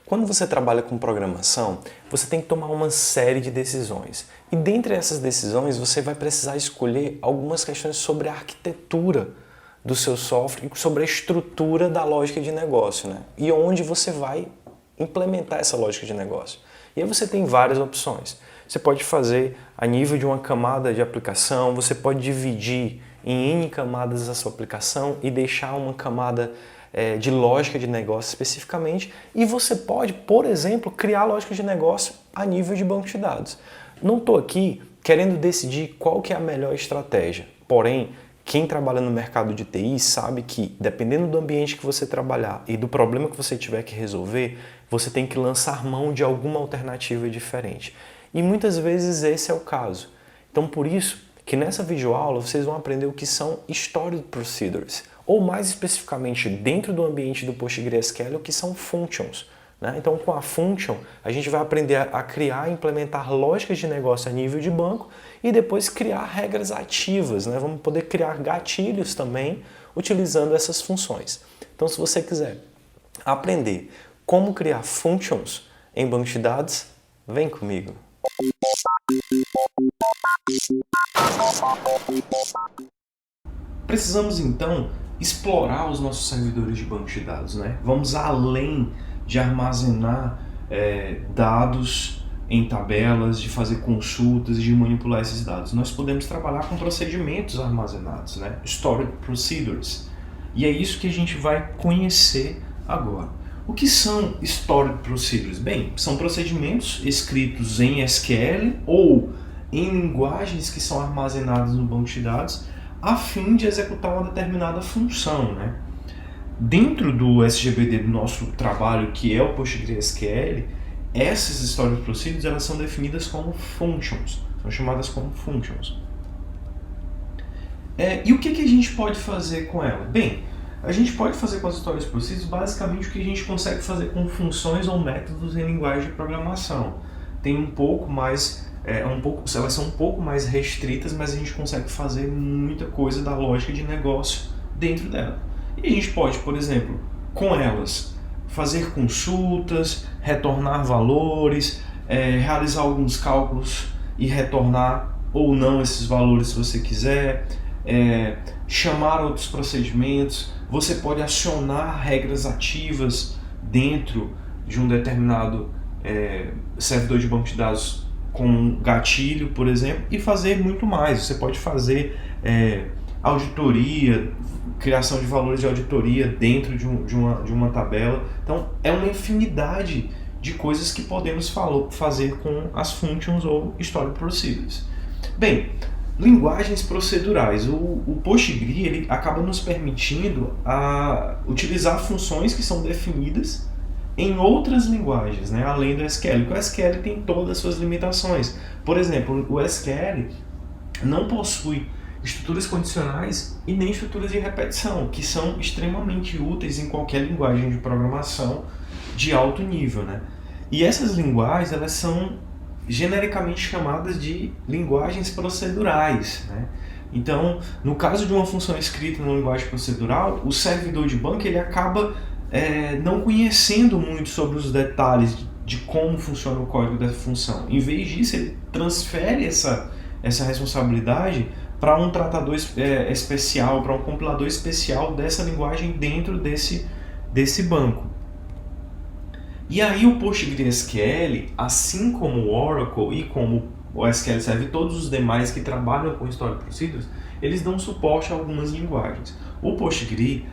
Quando você trabalha com programação, você tem que tomar uma série de decisões. E dentre essas decisões, você vai precisar escolher algumas questões sobre a arquitetura do seu software e sobre a estrutura da lógica de negócio, né? E onde você vai implementar essa lógica de negócio. E aí você tem várias opções. Você pode fazer a nível de uma camada de aplicação, você pode dividir em N camadas a sua aplicação e deixar uma camada de lógica de negócio especificamente, e você pode, por exemplo, criar lógica de negócio a nível de banco de dados. Não estou aqui querendo decidir qual que é a melhor estratégia, porém, quem trabalha no mercado de TI sabe que, dependendo do ambiente que você trabalhar e do problema que você tiver que resolver, você tem que lançar mão de alguma alternativa diferente. E muitas vezes esse é o caso. Então, por isso que nessa videoaula vocês vão aprender o que são Stored Procedures, ou mais especificamente dentro do ambiente do PostgreSQL, o que são Functions. Então, com a Function, a gente vai aprender a criar e implementar lógicas de negócio a nível de banco e depois criar regras ativas. Vamos poder criar gatilhos também utilizando essas funções. Então, se você quiser aprender como criar Functions em banco de dados, vem comigo. Precisamos, então, explorar os nossos servidores de banco de dados. Vamos além de armazenar dados em tabelas, de fazer consultas, de manipular esses dados. Nós podemos trabalhar com procedimentos armazenados, Stored Procedures. E é isso que a gente vai conhecer agora. O que são Stored Procedures? Bem, são procedimentos escritos em SQL ou em linguagens que são armazenadas no banco de dados a fim de executar uma determinada função. Dentro do SGBD do nosso trabalho, que é o PostgreSQL, essas Stored Procedures elas são definidas como Functions, são chamadas como Functions. E o que a gente pode fazer com ela? Bem, a gente pode fazer com as Stored Procedures basicamente o que a gente consegue fazer com funções ou métodos em linguagem de programação. Tem um pouco mais, elas são um pouco mais restritas, mas a gente consegue fazer muita coisa da lógica de negócio dentro dela. E a gente pode, por exemplo, com elas, fazer consultas, retornar valores, realizar alguns cálculos e retornar ou não esses valores se você quiser, chamar outros procedimentos. Você pode acionar regras ativas dentro de um determinado servidor de banco de dados com um gatilho, por exemplo, e fazer muito mais. Você pode fazer auditoria, criação de valores de auditoria dentro de uma tabela. Então, é uma infinidade de coisas que podemos fazer com as Functions ou Stored Procedures. Bem, linguagens procedurais. O PostgreSQL ele acaba nos permitindo utilizar funções que são definidas em outras linguagens, além do SQL. Porque o SQL tem todas as suas limitações. Por exemplo, o SQL não possui estruturas condicionais e nem estruturas de repetição, que são extremamente úteis em qualquer linguagem de programação de alto nível. E essas linguagens elas são genericamente chamadas de linguagens procedurais. Então, no caso de uma função escrita na linguagem procedural, o servidor de banco ele acaba não conhecendo muito sobre os detalhes de como funciona o código dessa função. Em vez disso, ele transfere essa responsabilidade para um tratador especial, para um compilador especial dessa linguagem dentro desse banco. E aí o PostgreSQL, assim como o Oracle e como o SQL Server e todos os demais que trabalham com Stored Procedures, eles dão suporte a algumas linguagens. O Postgre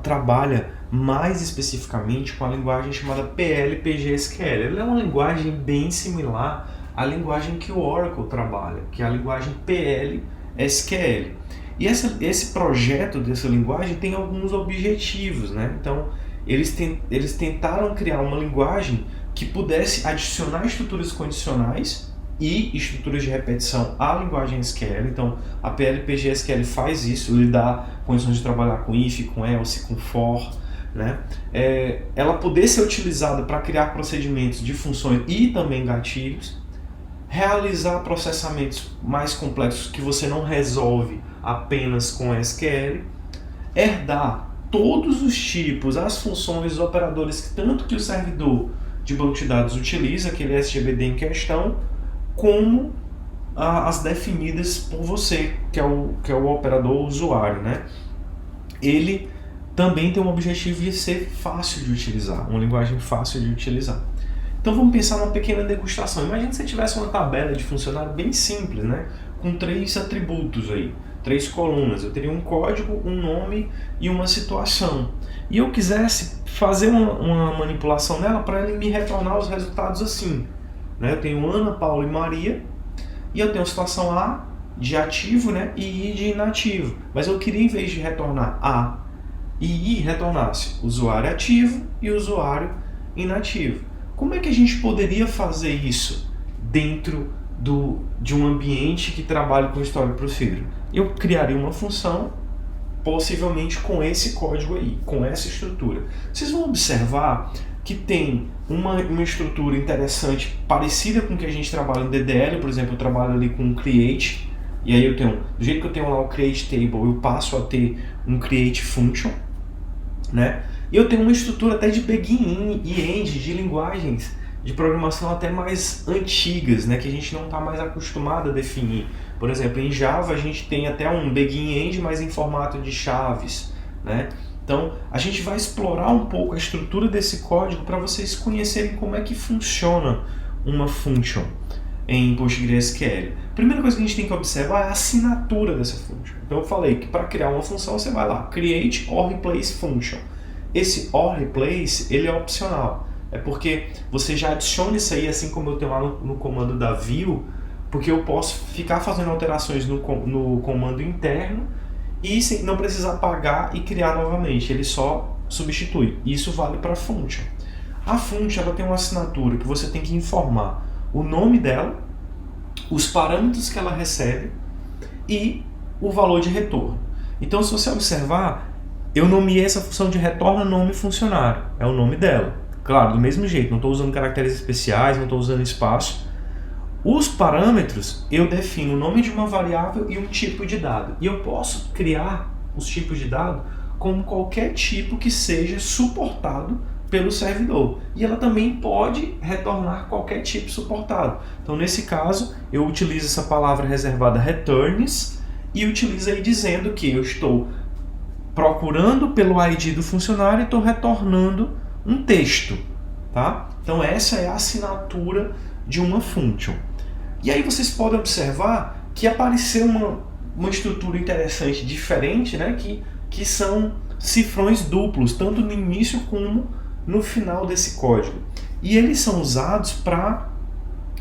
trabalha mais especificamente com a linguagem chamada PL/PGSQL. Ela é uma linguagem bem similar à linguagem que o Oracle trabalha, que é a linguagem PL/SQL. E esse projeto dessa linguagem tem alguns objetivos. Então, eles tentaram criar uma linguagem que pudesse adicionar estruturas condicionais e estruturas de repetição à linguagem SQL. Então, a PL/PGSQL faz isso, ele dá condições de trabalhar com if, com else, com for. Ela poder ser utilizada para criar procedimentos de funções e também gatilhos, realizar processamentos mais complexos que você não resolve apenas com SQL, herdar todos os tipos, as funções, os operadores, tanto que o servidor de banco de dados utiliza aquele SGBD em questão como as definidas por você, que é o operador usuário, né? Ele também tem um objetivo de ser fácil de utilizar, uma linguagem fácil de utilizar. Então vamos pensar numa pequena degustação. Imagina se você tivesse uma tabela de funcionário bem simples, né? Com 3 atributos aí, 3 colunas. Eu teria um código, um nome e uma situação. E eu quisesse fazer uma manipulação nela para ele me retornar os resultados assim, né? Eu tenho Ana, Paulo e Maria, e eu tenho a situação A de ativo, né? E I de inativo. Mas eu queria, em vez de retornar A e I, retornasse usuário ativo e usuário inativo. Como é que a gente poderia fazer isso dentro de um ambiente que trabalha com Story Procedure? Eu criaria uma função, possivelmente com esse código aí, com essa estrutura. Vocês vão observar que tem uma estrutura interessante, parecida com o que a gente trabalha no DDL. Por exemplo, eu trabalho ali com o Create, e aí eu tenho, do jeito que eu tenho lá o Create Table, eu passo a ter um Create Function, né? E eu tenho uma estrutura até de begin e end, de linguagens de programação até mais antigas, né? Que a gente não está mais acostumado a definir. Por exemplo, em Java a gente tem até um begin e end, mas em formato de chaves, né? Então, a gente vai explorar um pouco a estrutura desse código para vocês conhecerem como é que funciona uma function em PostgreSQL. A primeira coisa que a gente tem que observar é a assinatura dessa function. Então, eu falei que para criar uma função, você vai lá, create or replace function. Esse or replace, ele é opcional. É porque você já adiciona isso aí, assim como eu tenho lá no comando da view, porque eu posso ficar fazendo alterações no comando interno e não precisar apagar e criar novamente, ele só substitui. Isso vale para a function. A function ela tem uma assinatura que você tem que informar o nome dela, os parâmetros que ela recebe e o valor de retorno. Então, se você observar, eu nomeei essa função de retorno nome funcionário, é o nome dela. Claro, do mesmo jeito, não estou usando caracteres especiais, não estou usando espaço. Os parâmetros, eu defino o nome de uma variável e um tipo de dado. E eu posso criar os tipos de dado como qualquer tipo que seja suportado pelo servidor. E ela também pode retornar qualquer tipo suportado. Então, nesse caso, eu utilizo essa palavra reservada returns e utilizo aí dizendo que eu estou procurando pelo ID do funcionário e estou retornando um texto, tá? Então, essa é a assinatura de uma function. E aí vocês podem observar que apareceu uma estrutura interessante, diferente, né? Que são cifrões duplos, tanto no início como no final desse código. E eles são usados para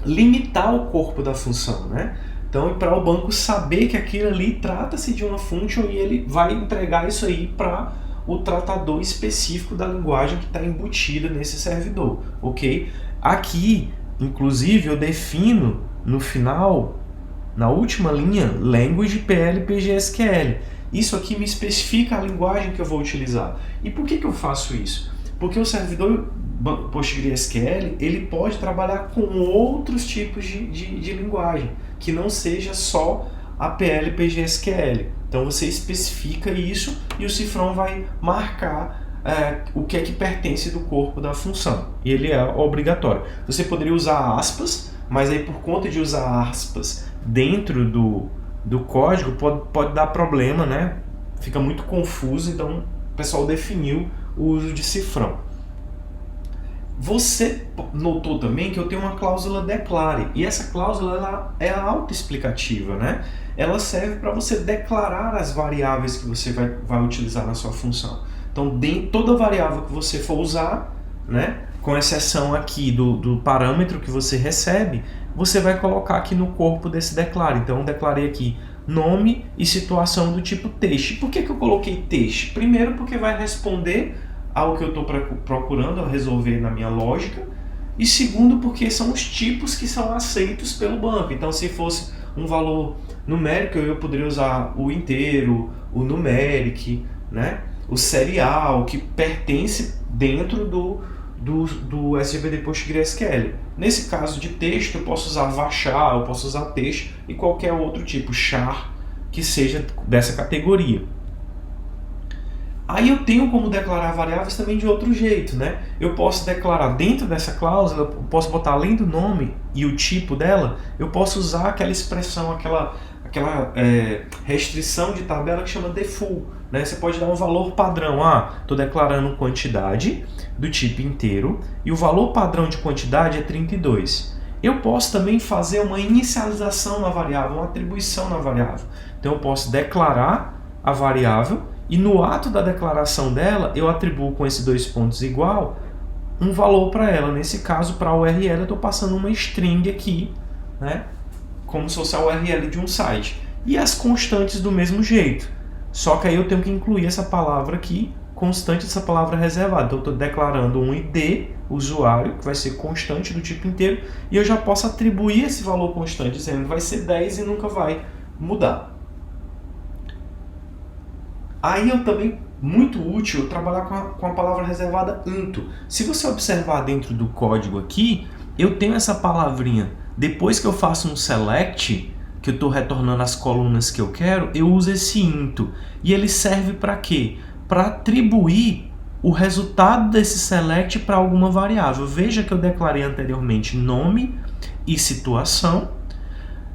limitar o corpo da função, né? Então, para o banco saber que aquilo ali trata-se de uma function e ele vai entregar isso aí para o tratador específico da linguagem que está embutida nesse servidor, ok? Aqui, inclusive, eu defino no final, na última linha, language PL PGSQL. Isso aqui me especifica a linguagem que eu vou utilizar. E por que eu faço isso? Porque o servidor PostgreSQL ele pode trabalhar com outros tipos de linguagem, que não seja só a PL PGSQL. Então você especifica isso e o cifrão vai marcar o que é que pertence do corpo da função. E ele é obrigatório. Você poderia usar aspas, mas aí por conta de usar aspas dentro do código pode dar problema, né? Fica muito confuso, então o pessoal definiu o uso de cifrão. Você notou também que eu tenho uma cláusula declare, e essa cláusula ela é autoexplicativa, né? Ela serve para você declarar as variáveis que você vai utilizar na sua função. Então, toda variável que você for usar, né, com exceção aqui do parâmetro que você recebe, você vai colocar aqui no corpo desse declare. Então, eu declarei aqui nome e situação do tipo texto. Por que eu coloquei texto? Primeiro, porque vai responder ao que eu estou procurando resolver na minha lógica. E segundo, porque são os tipos que são aceitos pelo banco. Então, se fosse um valor numérico, eu poderia usar o inteiro, o numeric, né? O serial, que pertence dentro do SGBD PostgreSQL. Nesse caso de texto, eu posso usar varchar, eu posso usar texto e qualquer outro tipo, char, que seja dessa categoria. Aí eu tenho como declarar variáveis também de outro jeito, né? Eu posso declarar dentro dessa cláusula, eu posso botar além do nome e o tipo dela, eu posso usar aquela expressão, aquela restrição de tabela que chama default, né? Você pode dar um valor padrão, estou declarando quantidade do tipo inteiro e o valor padrão de quantidade é 32. Eu posso também fazer uma inicialização na variável, uma atribuição na variável. Então eu posso declarar a variável e no ato da declaração dela, eu atribuo com esses 2 pontos igual um valor para ela. Nesse caso, para a URL, eu estou passando uma string aqui, né? Como se fosse a URL de um site. E as constantes do mesmo jeito. Só que aí eu tenho que incluir essa palavra aqui, constante, essa palavra reservada. Então eu estou declarando um ID, usuário, que vai ser constante do tipo inteiro, e eu já posso atribuir esse valor constante, dizendo que vai ser 10 e nunca vai mudar. Aí eu também, muito útil, trabalhar com a palavra reservada into. Se você observar dentro do código aqui, eu tenho essa palavrinha. Depois que eu faço um select, que eu estou retornando as colunas que eu quero, eu uso esse into. E ele serve para quê? Para atribuir o resultado desse select para alguma variável. Veja que eu declarei anteriormente nome e situação.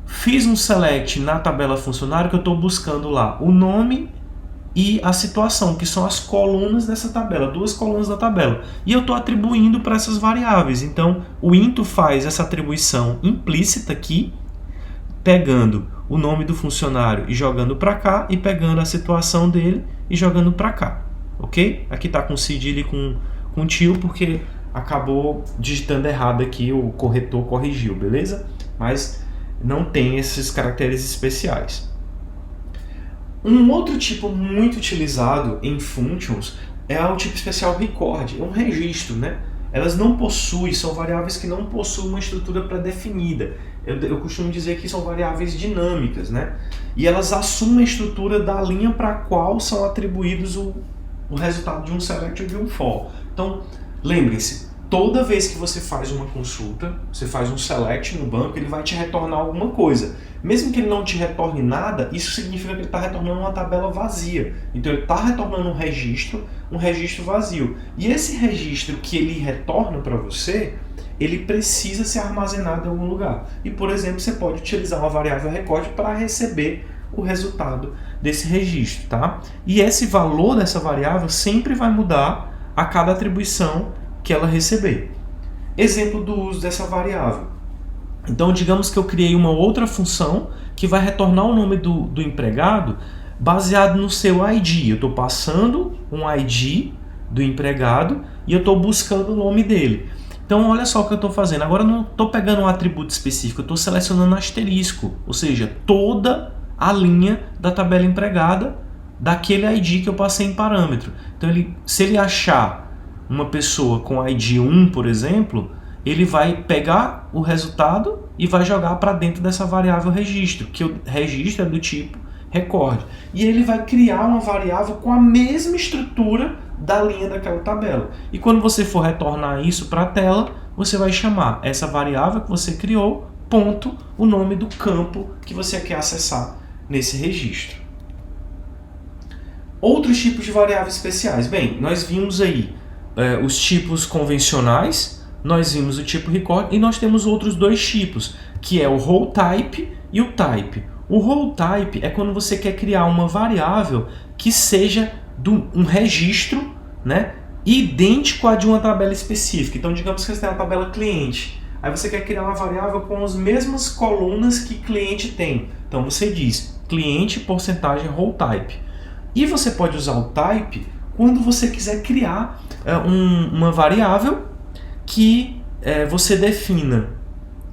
Fiz um select na tabela funcionário que eu estou buscando lá o nome e a situação, que são as colunas dessa tabela, 2 colunas da tabela. E eu estou atribuindo para essas variáveis. Então, o into faz essa atribuição implícita aqui, pegando o nome do funcionário e jogando para cá, e pegando a situação dele e jogando para cá. Ok? Aqui está com cedilha e com tio, porque acabou digitando errado aqui, o corretor corrigiu, beleza? Mas não tem esses caracteres especiais. Um outro tipo muito utilizado em functions é o tipo especial record, é um registro, né? Elas não possuem, são variáveis que não possuem uma estrutura pré-definida. Eu costumo dizer que são variáveis dinâmicas, né? E elas assumem a estrutura da linha para a qual são atribuídos o resultado de um select ou de um for. Então, lembre-se, toda vez que você faz uma consulta, você faz um select no banco, ele vai te retornar alguma coisa. Mesmo que ele não te retorne nada, isso significa que ele está retornando uma tabela vazia. Então ele está retornando um registro vazio. E esse registro que ele retorna para você, ele precisa ser armazenado em algum lugar. E, por exemplo, você pode utilizar uma variável record para receber o resultado desse registro, tá? E esse valor dessa variável sempre vai mudar a cada atribuição que ela receber. Exemplo do uso dessa variável. Então, digamos que eu criei uma outra função que vai retornar o nome do empregado baseado no seu ID. Eu estou passando um ID do empregado e eu estou buscando o nome dele. Então, olha só o que eu estou fazendo. Agora, eu não estou pegando um atributo específico, eu estou selecionando asterisco, ou seja, toda a linha da tabela empregada daquele ID que eu passei em parâmetro. Então, se ele achar uma pessoa com ID 1, por exemplo, ele vai pegar o resultado e vai jogar para dentro dessa variável registro, que o registro é do tipo record. E ele vai criar uma variável com a mesma estrutura da linha daquela tabela. E quando você for retornar isso para a tela, você vai chamar essa variável que você criou, ponto, o nome do campo que você quer acessar nesse registro. Outros tipos de variáveis especiais. Bem, nós vimos aí os tipos convencionais, nós vimos o tipo record e nós temos outros 2 tipos, que é o role type e o type. O role type é quando você quer criar uma variável que seja um registro, né, idêntico a de uma tabela específica. Então, digamos que você tem uma tabela cliente. Aí você quer criar uma variável com as mesmas colunas que cliente tem. Então você diz cliente porcentagem role type. E você pode usar o type quando você quiser criar uma variável que você defina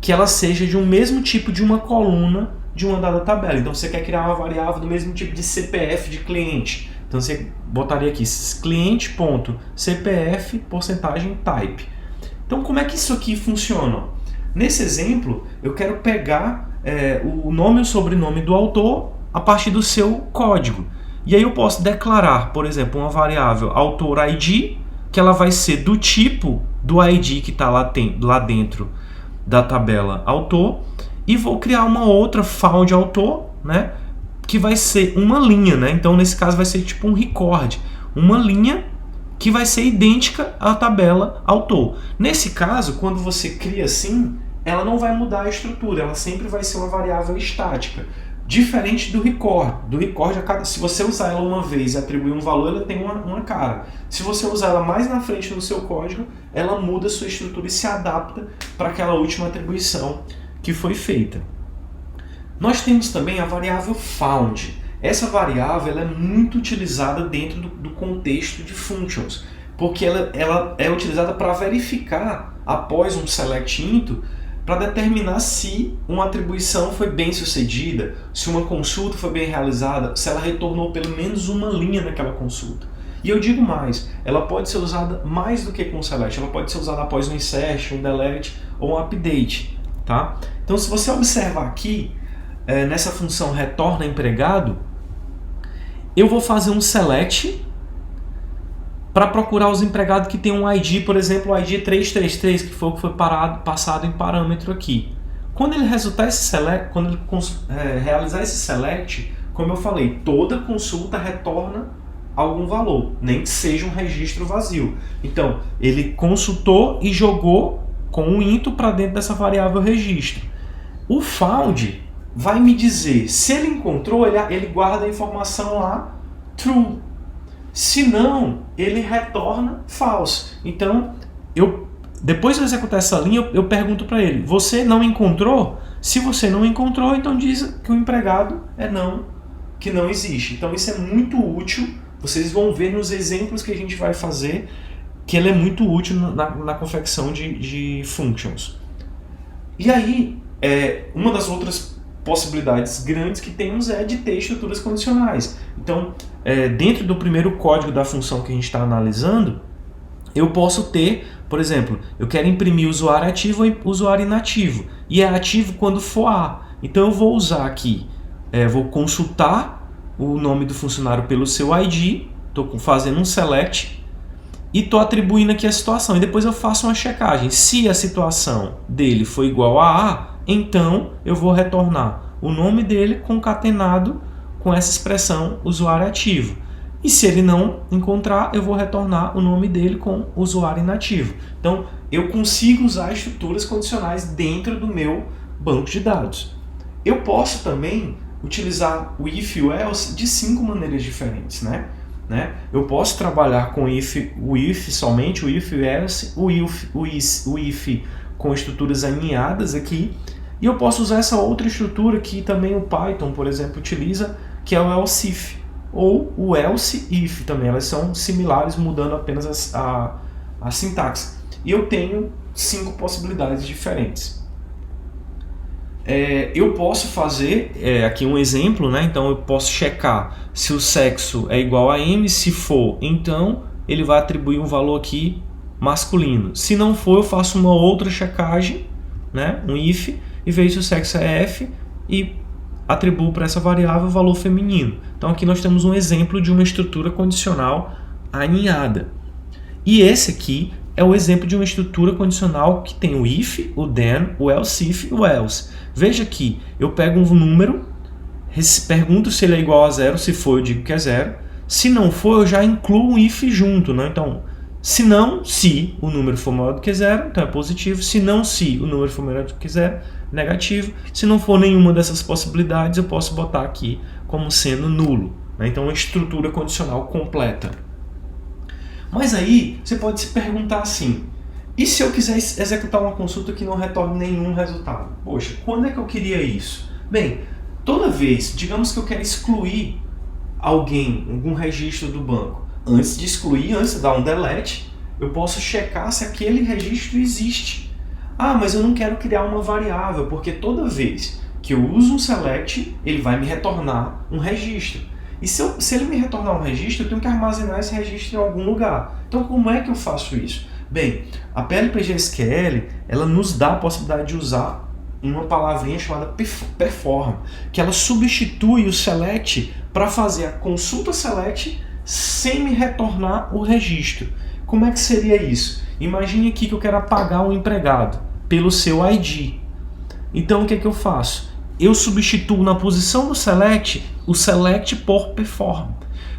que ela seja de um mesmo tipo de uma coluna de uma dada tabela. Então você quer criar uma variável do mesmo tipo de CPF de cliente. Então você botaria aqui cliente.cpf porcentagem type. Então como é que isso aqui funciona? Nesse exemplo, eu quero pegar o nome e o sobrenome do autor a partir do seu código. E aí eu posso declarar, por exemplo, uma variável autor ID, que ela vai ser do tipo do ID que está lá dentro da tabela autor, e vou criar uma outra found autor, né, que vai ser uma linha, né? Então nesse caso vai ser tipo um record. uma linha que vai ser idêntica à tabela autor. Nesse caso, quando você cria assim, ela não vai mudar a estrutura, ela sempre vai ser uma variável estática. Diferente do record. Do record, se você usar ela uma vez e atribuir um valor, ela tem uma cara. Se você usar ela mais na frente no seu código, ela muda a sua estrutura e se adapta para aquela última atribuição que foi feita. Nós temos também a variável found. Essa variável ela é muito utilizada dentro do contexto de functions, porque ela é utilizada para verificar, após um select into, para determinar se uma atribuição foi bem sucedida, se uma consulta foi bem realizada, se ela retornou pelo menos uma linha naquela consulta. E eu digo mais, ela pode ser usada mais do que com select, ela pode ser usada após um insert, um delete ou um update. Tá? Então, se você observar aqui, nessa função retorna empregado, eu vou fazer um select para procurar os empregados que tem um ID, por exemplo, o ID 333, que foi o que foi passado em parâmetro aqui. Quando ele resultar esse select, quando ele realizar esse select, como eu falei, toda consulta retorna algum valor, nem que seja um registro vazio. Então, ele consultou e jogou com um into para dentro dessa variável registro. O found vai me dizer, se ele encontrou, ele guarda a informação lá true. Se não, ele retorna false. Então, depois de eu executar essa linha, eu pergunto para ele, você não encontrou? Se você não encontrou, então diz que o empregado que não existe. Então, isso é muito útil. Vocês vão ver nos exemplos que a gente vai fazer que ele é muito útil na confecção de functions. E aí, uma das outras possibilidades grandes que temos é de ter estruturas condicionais. Então, dentro do primeiro código da função que a gente está analisando, eu posso ter, por exemplo, eu quero imprimir usuário ativo ou usuário inativo. E é ativo quando for A. Então eu vou usar aqui, vou consultar o nome do funcionário pelo seu ID, estou fazendo um select e estou atribuindo aqui a situação. E depois eu faço uma checagem. Se a situação dele for igual a A, então eu vou retornar o nome dele concatenado com essa expressão usuário ativo. E se ele não encontrar, eu vou retornar o nome dele com usuário inativo. Então, eu consigo usar estruturas condicionais dentro do meu banco de dados. Eu posso também utilizar o if e o else de 5 maneiras diferentes, né? Eu posso trabalhar com o if somente, o if e o else, o if com estruturas aninhadas aqui, e eu posso usar essa outra estrutura que também o Python, por exemplo, utiliza, que é o else if, ou o else if também. Elas são similares, mudando apenas a sintaxe. E eu tenho 5 possibilidades diferentes. Eu posso fazer aqui um exemplo, né? Então eu posso checar se o sexo é igual a M. Se for, então ele vai atribuir um valor aqui masculino. Se não for, eu faço uma outra checagem, né? Um if, e vejo se o sexo é F e atribuo para essa variável o valor feminino. Então aqui nós temos um exemplo de uma estrutura condicional aninhada. E esse aqui é o exemplo de uma estrutura condicional que tem o if, o then, o else if e o else. Veja que eu pego um número, pergunto se ele é igual a 0, se for eu digo que é 0. Se não for, eu já incluo um if junto, né? Então, se o número for maior do que 0, então é positivo. Se o número for menor do que 0, negativo. Se não for nenhuma dessas possibilidades, eu posso botar aqui como sendo nulo, né? Então, uma estrutura condicional completa. Mas aí, você pode se perguntar assim, e se eu quiser executar uma consulta que não retorne nenhum resultado? Poxa, quando é que eu queria isso? Bem, toda vez, digamos que eu quero excluir algum registro do banco. Antes de excluir, antes de dar um delete, eu posso checar se aquele registro existe. Ah, mas eu não quero criar uma variável, porque toda vez que eu uso um select, ele vai me retornar um registro. E se ele me retornar um registro, eu tenho que armazenar esse registro em algum lugar. Então, como é que eu faço isso? Bem, a PLPG-SQL, ela nos dá a possibilidade de usar uma palavrinha chamada perform, que ela substitui o select para fazer a consulta select sem me retornar o registro. Como é que seria isso? Imagine aqui que eu quero apagar um empregado pelo seu ID. Então, o que é que eu faço? Eu substituo na posição do select, o select por perform.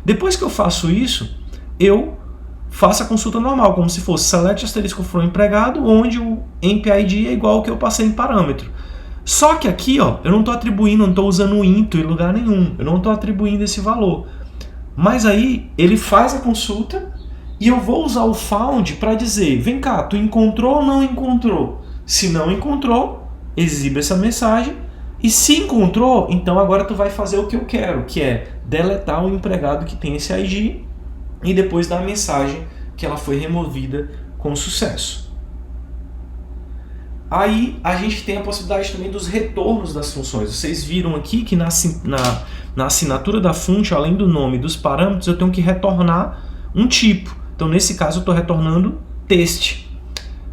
Depois que eu faço isso, eu faço a consulta normal, como se fosse select asterisco from empregado, onde o empid é igual ao que eu passei em parâmetro. Só que aqui, ó, eu não estou atribuindo, não estou usando o into em lugar nenhum, eu não estou atribuindo esse valor. Mas aí ele faz a consulta e eu vou usar o found para dizer, vem cá, tu encontrou ou não encontrou? Se não encontrou, exibe essa mensagem. E se encontrou, então agora tu vai fazer o que eu quero, que é deletar o empregado que tem esse ID e depois dar a mensagem que ela foi removida com sucesso. Aí a gente tem a possibilidade também dos retornos das funções. Vocês viram aqui que na assinatura da function, além do nome e dos parâmetros, eu tenho que retornar um tipo. Então nesse caso eu estou retornando text.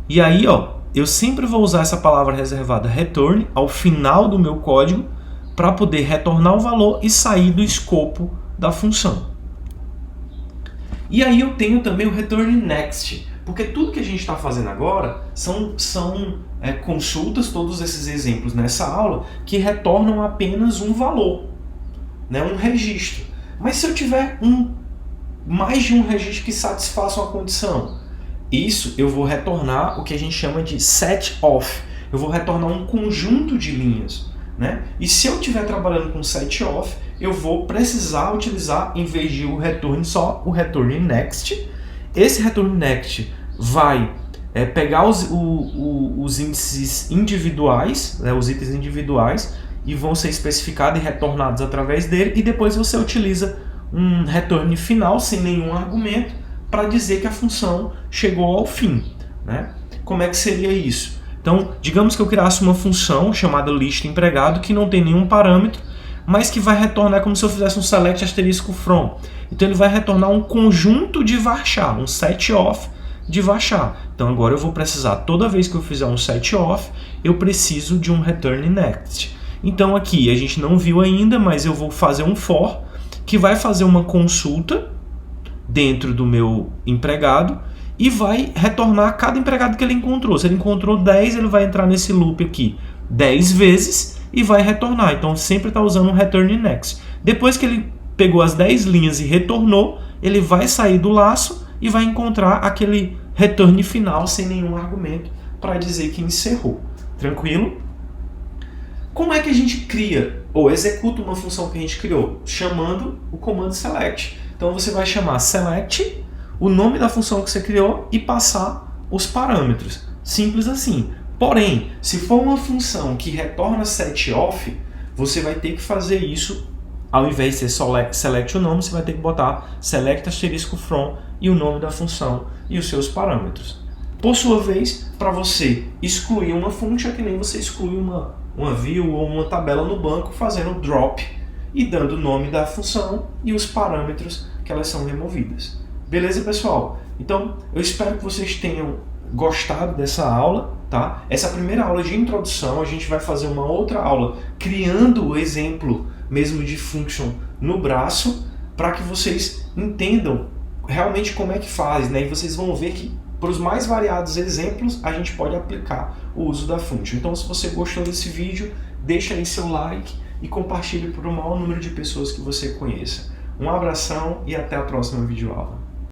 E aí, ó, eu sempre vou usar essa palavra reservada return ao final do meu código para poder retornar o valor e sair do escopo da função. E aí eu tenho também o return next, porque tudo que a gente está fazendo agora são consultas, todos esses exemplos nessa aula, que retornam apenas um valor, né, um registro. Mas se eu tiver mais de um registro que satisfaçam a condição, isso eu vou retornar o que a gente chama de set off. Eu vou retornar um conjunto de linhas, né? E se eu estiver trabalhando com set off, eu vou precisar utilizar, em vez de o return só, o return next. Esse return next vai pegar os índices individuais, né, os itens individuais, e vão ser especificados e retornados através dele, e depois você utiliza um return final sem nenhum argumento para dizer que a função chegou ao fim, né? Como é que seria isso? Então, digamos que eu criasse uma função chamada list empregado que não tem nenhum parâmetro, mas que vai retornar como se eu fizesse um select asterisco from. Então ele vai retornar um conjunto de varchar, um set off de varchar. Então agora eu vou precisar, toda vez que eu fizer um set off, eu preciso de um return next. Então aqui a gente não viu ainda, mas eu vou fazer um for que vai fazer uma consulta dentro do meu empregado e vai retornar cada empregado que ele encontrou. Se ele encontrou 10, ele vai entrar nesse loop aqui 10 vezes e vai retornar. Então sempre está usando um return next. Depois que ele pegou as 10 linhas e retornou, ele vai sair do laço e vai encontrar aquele return final sem nenhum argumento para dizer que encerrou. Tranquilo? Como é que a gente cria ou executa uma função que a gente criou? Chamando o comando select. Então você vai chamar select, o nome da função que você criou e passar os parâmetros. Simples assim. Porém, se for uma função que retorna set off, você vai ter que fazer isso, ao invés de ser select o nome, você vai ter que botar select asterisco from e o nome da função e os seus parâmetros. Por sua vez, para você excluir uma function, é que nem você exclui uma view ou uma tabela no banco fazendo drop e dando o nome da função e os parâmetros que elas são removidas. Beleza, pessoal? Então, eu espero que vocês tenham gostado dessa aula, tá? Essa primeira aula de introdução, a gente vai fazer uma outra aula criando o exemplo mesmo de function no braço, para que vocês entendam realmente como é que faz, né? E vocês vão ver que para os mais variados exemplos, a gente pode aplicar o uso da function. Então, se você gostou desse vídeo, deixa aí seu like e compartilhe para o maior número de pessoas que você conheça. Um abração e até a próxima videoaula.